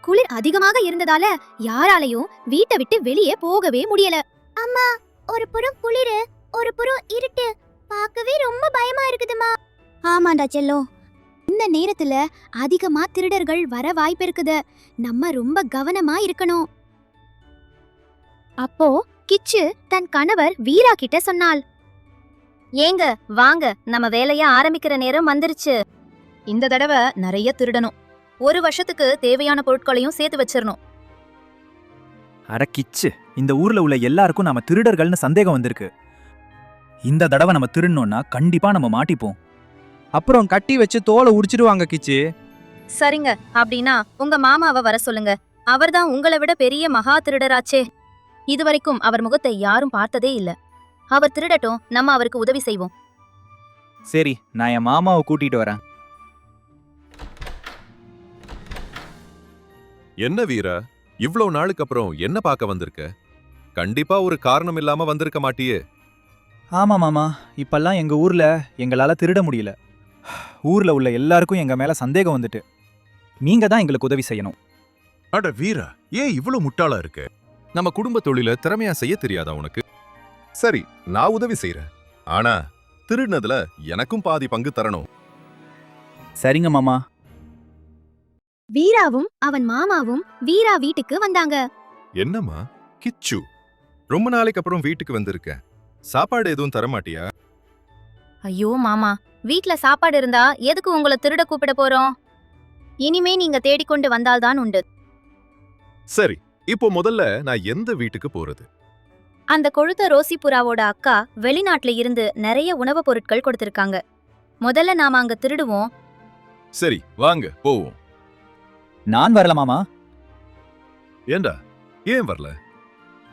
குளிர் அதிகமாக இருந்ததால யாராலையும் வீட்டை விட்டு வெளியே போகவே முடியல. அம்மா, ஒரு புறம் குளிரு, ஒரு புறம் இருட்டு, பார்க்கவே ரொம்ப பயமா இருக்குதுமா. ஆமாண்டா செல்லம், இந்த நேரத்துல அதிகமா திருடர்கள் வர வாய்ப்பு இருக்குது. நம்ம ரொம்ப கவனமா இருக்கணும். அப்போ கிச்சு தன் கணவர் வீரா கிட்ட சொன்னாள். ஏங்க வாங்க, நம்ம வேலைய ஆரம்பிக்கிற நேரம் வந்துருச்சு. இந்த தடவை நிறைய திருடணும். 1 வருஷத்துக்கு தேவையான பொருட்களையும் சேர்த்து வச்சிரணும். அட கிச்சு, இந்த ஊர்ல உள்ள எல்லாருக்கும் நாம திருடர்கள்னு சந்தேகம் வந்திருக்கு. இந்த தடவை நம்ம திருடணும்னா கண்டிப்பா நம்ம மாட்டிப்போம். அப்புறம் கட்டி வச்சு தோலை உடிச்சிடுவாங்க கிச்சு. சரிங்க, அப்படின்னா உங்க மாமாவை வர சொல்லுங்க. அவர்தான் உங்களை விட பெரிய மகா திருடராச்சே. இதுவரைக்கும் அவர் முகத்தை யாரும் பார்த்ததே இல்ல. அவர் திருடட்டும், நம்ம அவருக்கு உதவி செய்வோம். சரி, நான் என் மாமாவை கூட்டிட்டு வரேன். என்ன வீரா, இவ்வளவு நாளுக்கு அப்புறம் என்ன பார்க்க வந்திருக்க? கண்டிப்பா ஒரு காரணம் இல்லாம வந்திருக்க மாட்டியே. ஆமா மாமா, இப்பெல்லாம் எங்க ஊர்ல எங்களால திருட முடியல. ஊர்ல உள்ள எல்லாருக்கும் எங்க மேல சந்தேகம் வந்துட்டு. நீங்க தான் எங்களுக்கு உதவி செய்யணும். அட வீரா, ஏன் இவ்வளவு முட்டாளா இருக்க? நம்ம குடும்ப தொழில திறமையா செய்ய தெரியாதா உனக்கு? சரி, நான் உதவி செய்யறேன். ஆனா திருடினதுல எனக்கும் பாதி பங்கு தரணும். சரிங்க மாமா. வீராவும் அவன் மாமாவும் வீரா வீட்டுக்கு வந்தாங்க. என்னம்மா கிச்சு, ரொம்ப நாளைக்கு அப்புறம் வீட்டுக்கு வந்திருக்க. சாப்பாடு எதுவும் தரமாட்டியா? ஐயோ மாமா, வீட்ல சாப்பாடு இருந்தா எதுக்கு உங்களை திருட கூப்பிட போறோம்? இனிமே நீங்க தேடிக்கொண்டு வந்தால்தான் உண்டு. சரி, இப்போ முதல்ல நான் எந்த வீட்டுக்கு போறது? அந்த கொழுத்த ரோசி புறாவோட அக்கா வெளிநாட்டுல இருந்து நிறைய உணவுப் பொருட்கள் கொடுத்திருக்காங்க. முதல்ல நாம அங்க திருடுவோம். சரி, வாங்க போவோம். நான் வரல மாமா. ஏண்டா, ஏன் வரல?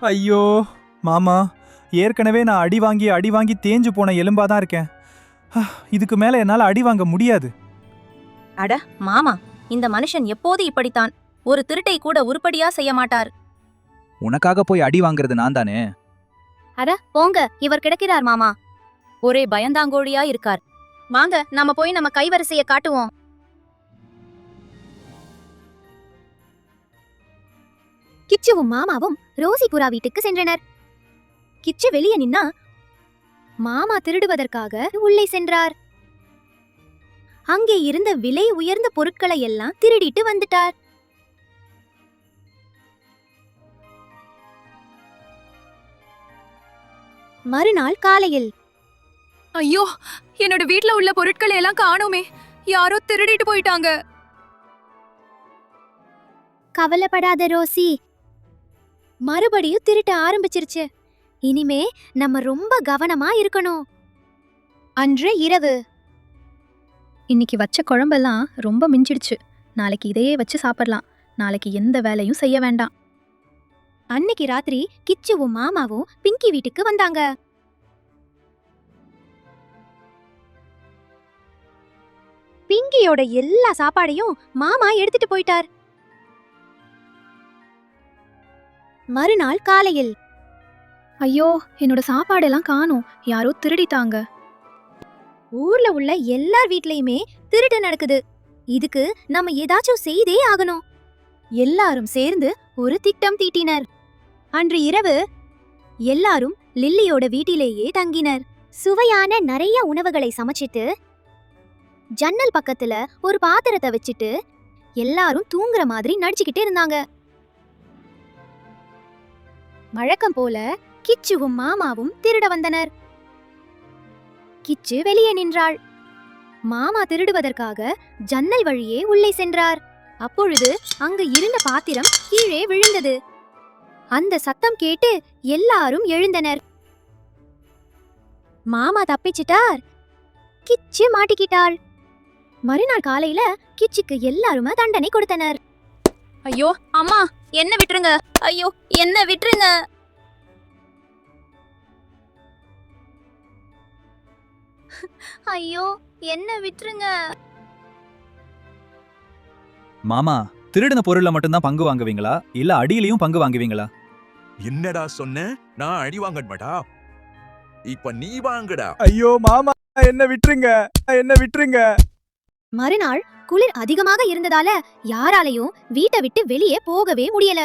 ஐயோ மாமா, ஏற்கனவே நான் அடி வாங்கி தேஞ்சு போன எலும்பாதான் இருக்கேன். இதுக்கு மேல என்னால அடி வாங்க முடியாது. அட மாமா, இந்த மனுஷன் எப்போது இப்படித்தான். ஒரு திருட்டை கூட உருப்படியா செய்ய மாட்டார். உனக்காக போய் அடி வாங்குறது நான் தானே. அட போங்க, இவர் கிடக்கிறார் மாமா. ஒரே பயந்தாங்கோழியா இருக்கார். வாங்க, நாம போய் நம்ம கைவரிசைய காட்டுவோம். கிச்சுவும் மாமாவும் ரோசி புறா வீட்டுக்கு சென்றனர். கிச்சு வெளியே நின்னா மாமா திருடுவதற்காக உள்ளே சென்றார். அங்கே இருந்த விலை உயர்ந்த பொருட்களை எல்லாம் திருடிட்டு வந்துட்டார். மறுநாள் காலையில், ஐயோ, என்னோட வீட்ல உள்ள பொருட்களை எல்லாம் காணோமே. யாரோ திருடிட்டு போயிட்டாங்க. கவலைப்படாத ரோசி, மறுபடியும் திருட்ட ஆரம்பிச்சிருச்சு. இனிமே நம்ம ரொம்ப கவனமா இருக்கணும். அன்று இரவு, இன்னைக்கு வச்ச குழம்பெல்லாம் ரொம்ப மிஞ்சிடுச்சு. நாளைக்கு இதையே வச்சு சாப்பிடலாம். நாளைக்கு எந்த வேலையும் செய்ய வேண்டாம். அன்னைக்கு ராத்திரி கிச்சுவும் மாமாவும் பிங்கி வீட்டுக்கு வந்தாங்க. பிங்கியோட எல்லா சாப்பாடையும் மாமா எடுத்துட்டு போயிட்டார். மறுநாள் காலையில், ஐயோ, என்னோட சாப்பாடெல்லாம் காணோம். யாரோ திருடிட்டாங்க. ஊர்ல உள்ள எல்லார் வீட்லயுமே திருட்டு நடக்குது. இதுக்கு நம்ம ஏதாச்சும் செய்தே ஆகணும். எல்லாரும் சேர்ந்து ஒரு திட்டம் தீட்டினர். அன்று இரவு எல்லாரும் லில்லியோட வீட்டிலேயே தங்கினர். சுவையான நிறைய உணவுகளை சமைச்சிட்டு ஜன்னல் பக்கத்துல ஒரு பாத்திரத்தை வச்சுட்டு எல்லாரும் தூங்குற மாதிரி நடிச்சுக்கிட்டே இருந்தாங்க. வழக்கம் போல கிச்சுவும் மாமாவும் திருட வந்தனர். கிச்சு வெளியே நின்றாள். மாமா திருடுவதற்காக ஜன்னல் வழியே உள்ளே சென்றார். அப்பொழுது அங்கு இருந்த பாத்திரம் கீழே விழுந்தது. அந்த சத்தம் கேட்டு எல்லாரும் எழுந்தனர். மாமா தப்பிச்சிட்டார். கிச்சு மாட்டிக்கிட்டாள். மறுநாள் காலையில கிச்சுக்கு எல்லாருமே தண்டனை கொடுத்தனர். ஐயோ அம்மா, என்ன விட்டுருங்க. ஐயோ, என்ன விட்டுருங்க. ஐயோ, என்ன விட்டுருங்க. மாமா, திருடின பொருள்ல மட்டும்தான் பங்கு வாங்குவீங்களா இல்ல அடியிலையும் பங்கு வாங்குவீங்களா? என்னடா சொன்ன? நான் அடி வாங்கட்டா? இப்ப நீ வாங்குடா. ஐயோ மாமா, என்ன விட்டுருங்க. மறுநாள் குளிர் அதிகமாக இருந்ததால யாராலையும் வீட்டை விட்டு வெளியே போகவே முடியல.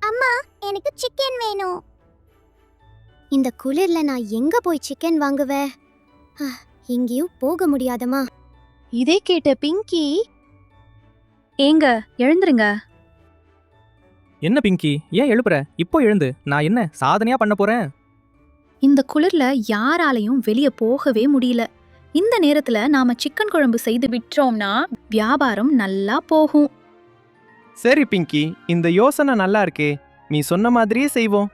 அம்மா, எனக்கு சிக்கன் வேணும். இந்த குளிர்ல நான் எங்க போய் சிக்கன் வாங்குவேன்? எங்கேயும் போக முடியாதம்மா. இதை கேட்ட பிங்கி, ஏங்க எழுந்துருங்க. என்ன பிங்கி, ஏன் எழுப்புற? இப்போ எழுந்து. நான் என்ன சாதனையா பண்ண போறேன்? இந்த குளிர்ல யாராலையும் வெளியே போகவே முடியல. இந்த நேரத்துல நாம சிக்கன் குழம்பு செய்து விற்றோம்னா வியாபாரம் நல்லா போகும். சரி பிங்கி, இந்த யோசனை நல்லா இருக்கே. நீ சொன்ன மாதிரியே செய்வோம்.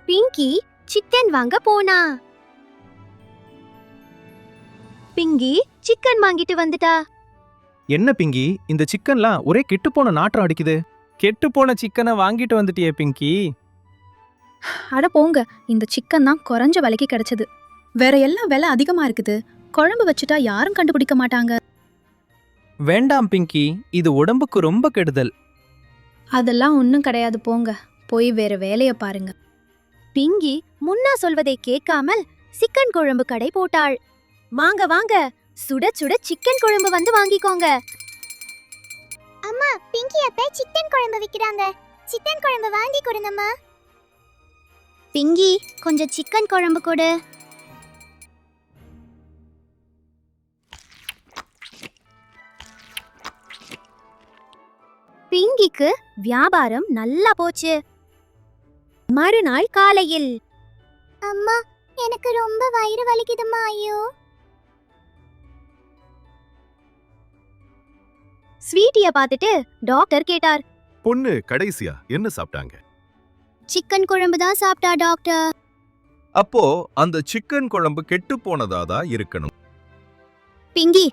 பிங்கி சிக்கன் வாங்க போனா. பிங்கி சிக்கன் வாங்கிட்டு வந்துட்டா. என்ன பிங்கி, இந்த சிக்கன்லாம் ஒரே கெட்டுப்போன நாற்றம் அடிக்குது. கெட்டுப்போன சிக்கனை வாங்கிட்டு வந்துட்டியே பிங்கி. அட போங்க, இந்த சிக்கன் தான் குறைஞ்ச விலைக்கு கிடைச்சது. வேற எல்லாம் விலை அதிகமா இருக்குது. குழம்பு வச்சுட்டா யாரும் கண்டுபிடிக்க மாட்டாங்க. வேண்டாம் பிங்கி, இது உடம்புக்கு ரொம்ப கெடுதல். அதெல்லாம் ஒன்றும் கிடையாது, போங்க. போய் வேற வேலைய பாருங்க. பிங்கி முன்னா சொல்வதை கேட்காமல் சிக்கன் குழம்பு கடை போட்டாள். வாங்க வாங்க, சுட சுட சிக்கன் குழம்பு வந்து வாங்கிக்கோங்க. அம்மா, பிங்கி அத்தை சிக்கன் குழம்பு விக்கிறாங்க. சிக்கன் குழம்பு வாங்கி கொடுங்கம்மா. பிங்கி, கொஞ்சம் சிக்கன் குழம்பு கொடு. பிங்கிக்கு வியாபாரம் நல்லா போச்சு. மறுநாள் காலையில், அம்மா, எனக்கு ரொம்ப வயிறு வலிக்குதுமா. ஐயோ. ஸ்வீட்டிய பார்த்துட்டு டாக்டர் கேட்டார். பொண்ணு கடைசியா என்ன சாப்பிட்டாங்க? சிக்கன் குழம்பு தான் சாப்பிட்டா டாக்டர். அப்போ அந்த சிக்கன் குழம்பு கெட்டு போனதாதான் இருக்கணும். பிங்கி,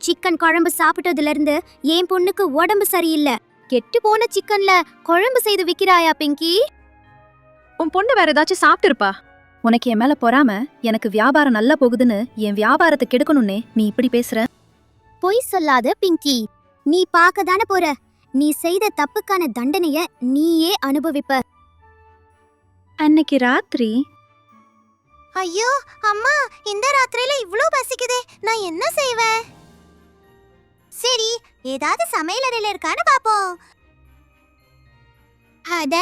சிக்கன் குழம்பு சாப்பிட்டதுல இருந்து என் பொண்ணுக்கு உடம்பு சரியில்லை. கெட்டு போன சிக்கன்ல குழம்பு செய்து விக்கிறாயா பிங்கி? உன் பொண்ணு வேற ஏதாச்சும் சாப்பிட்டு இருப்பா. உனக்கு என் மேல பொறாம, எனக்கு வியாபாரம் நல்லா போகுதுன்னு என் வியாபாரத்தை கெடுக்கணும்னே நீ இப்படி பேசுற? பொய் சொல்லாத பிங்கி. நீ பார்க்க தானே போற. நீ செய்த தப்புக்கான தண்டனைய நீயே அனுபவிப்ப. அன்னைக்கு ராத்திரி, ஐயோ அம்மா, இந்த ராத்திரியில இவ்ளோ பசிக்குதே, நான் என்ன செய்வேன்? சரி, ஏதாவது சமையலறையில இருக்கான்னு பாப்போம். அட,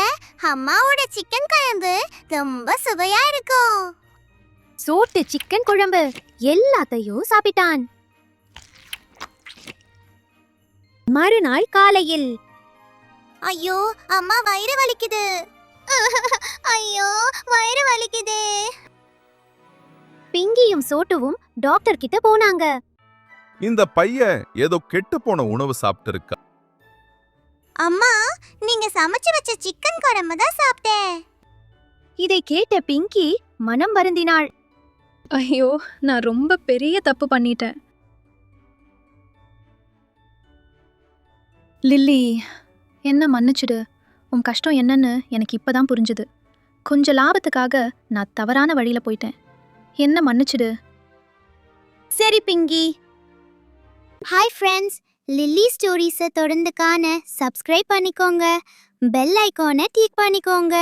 அம்மாவோட சிக்கன் குழம்பு ரொம்ப சுவையா இருக்கும். சோட்டு சிக்கன் குழம்பு எல்லாத்தையும் சாப்பிட்டான். மறுநாள் காலையில், ஐயோ அம்மா, வயிறு வலிக்குது. ஐயோ, வயிறு வலிக்குதே. பிங்கியும் சோட்டுவும் டாக்டர் கிட்ட போனாங்க. இந்த பையன் ஏதோ கெட்டு போன உணவு சாப்பிட்டு இருக்கா. அம்மா, நீங்க சமைச்சு வச்ச சிக்கன் குழம்பு தான் சாப்பிட்டேன். இதை கேட்ட பிங்கி மனம் வருந்தினாள். ஐயோ, நான் ரொம்ப பெரிய தப்பு பண்ணிட்டேன். லில்லி, என்ன மன்னிச்சுடு. உன் கஷ்டம் என்னன்னு எனக்கு இப்பதான் புரிஞ்சுது. கொஞ்ச லாபத்துக்காக நான் தவறான வழியில போயிட்டேன். என்ன மன்னிச்சுடு. சரி பிங்கி. ஹாய் ஃப்ரெண்ட்ஸ், லில்லி ஸ்டோரிஸை தொடர்ந்து காண சப்ஸ்கிரைப் பண்ணிக்கோங்க. பெல் ஐகானை கிளிக் பண்ணிக்கோங்க.